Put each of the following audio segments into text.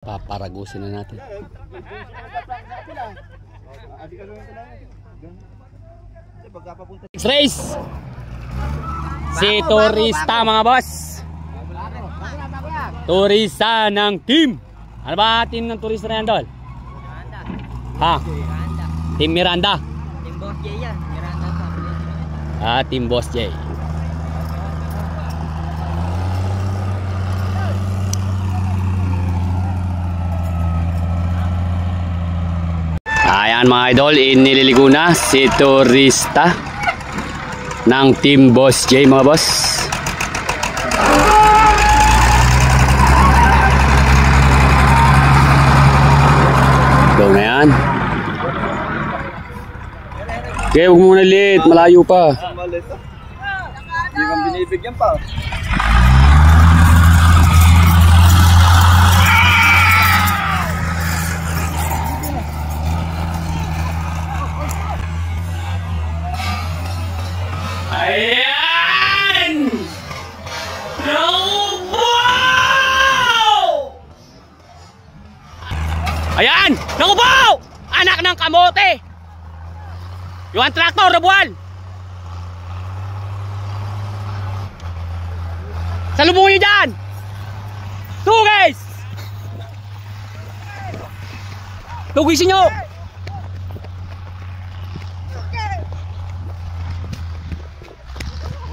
Paparagusin na natin. Next race. Si Turista mga boss. Turista ng team. Ano ba team ng Turista na yan, Dol? Ha? Team Miranda. Team Boss J yan. Miranda pa. Team Boss J. Ayan mga idol, inililigo na si Turista ng Team Boss J mga boss. Go na yan. Okay, huwag muna late, malayo pa. Hindi kang binibigyan pa. Ayan! No! Wow! Ayan! Naku po! Anak ng kamote! Yung traktor, Rabuan! Salubungin nyo dyan! Tugis! Tugisin nyo!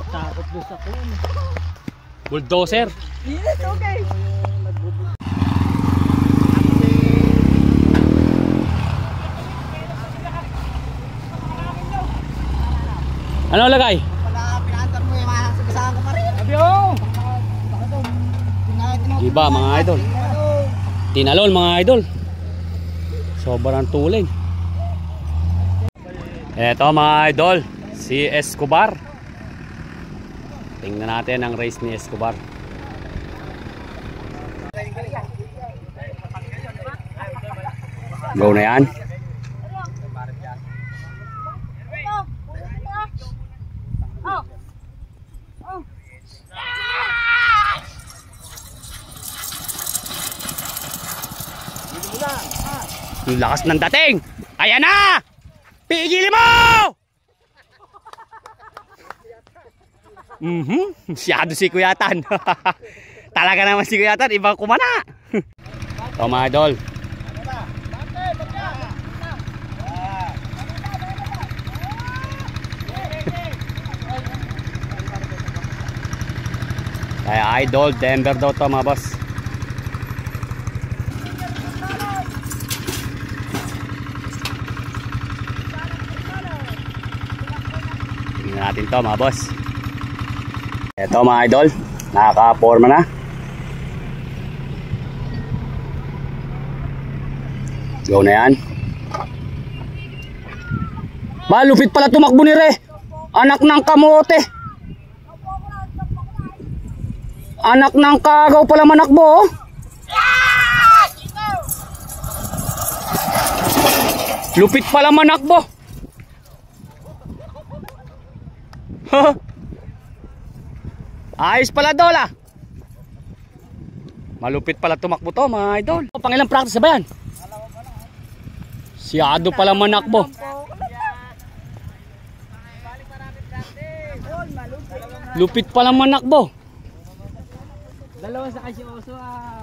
Takot doon sa kun. Bulldozer! Yes, okay. Ano lagay? Pala pinaantar mo yung mga sagasaan ko pa rin. Abyo! Iba mga idol. Tinalon mga idol. Sobrang tuling. Eto mga idol, si Escobar. Tingnan natin ang race ni Escobar. Go na yan. Ang lakas ng dating. Ayan na! Pigilin mo! Masyado si Kuyatan. Talaga naman si Kuyatan, ibang kumana. Ito mga idol. Kaya idol, Denver daw to mga boss. Tingnan natin to mga boss. Ito mga idol, nakaka-forma na. Go na yan. Malupit pala tumakbo ni Re. Anak ng kamote. Anak ng kagaw pala manakbo. Lupit pala manakbo. Ayos pala Dol ah. Malupit pala tumakbo to mga idol. Pangilang practice ba yan? Siyado pala manakbo. Lupit pala manakbo. Dalawa sa kasi oso ah.